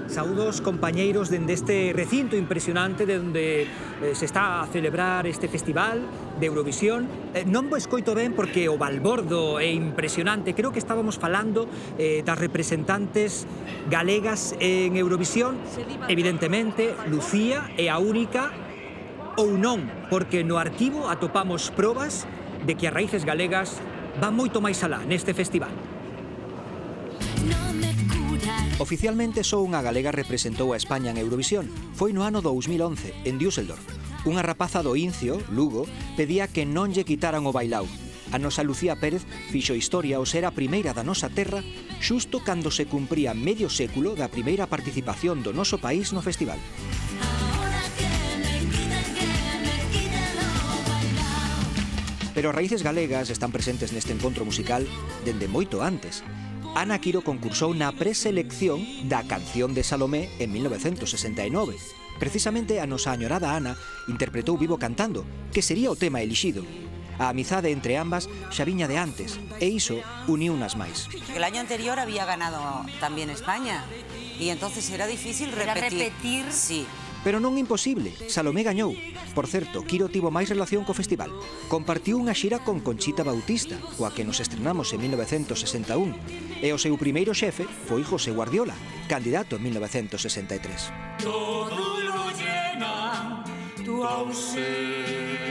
Saúdos compañeiros dende este recinto impresionante onde se está a celebrar este festival de Eurovisión. Non vos escoito ben porque o balbordo é impresionante. Creo que estábamos falando das representantes galegas en Eurovisión. Evidentemente, Lucía é a única ou non, porque no arquivo atopamos probas de que as raíces galegas van moito máis alá neste festival. Oficialmente só unha galega representou a España en Eurovisión. Foi no ano 2011, en Düsseldorf. Unha rapaza do Incio, Lugo, pedía que non lle quitaran o bailao. A nosa Lucía Pérez fixo historia ao ser a primeira da nosa terra xusto cando se cumpría medio século da primeira participación do noso país no festival. Pero as raíces galegas están presentes neste encontro musical dende moito antes. Ana Quiro concursou na preselección da Canción de Salomé en 1969. Precisamente a nosa añorada Ana interpretou Vivo Cantando, que sería o tema elixido. A amizade entre ambas xa viña de antes, e iso uniu unas máis. El año anterior había ganado también España, y entonces era difícil repetir. Sí. Pero non imposible, Salomé gañou. Por certo, Quiro tivo máis relación co festival. Compartiu unha xira con Conchita Bautista, coa que nos estrenamos en 1961. E o seu primeiro xefe foi José Guardiola, candidato en 1963. Todo lo llena tu ausencia.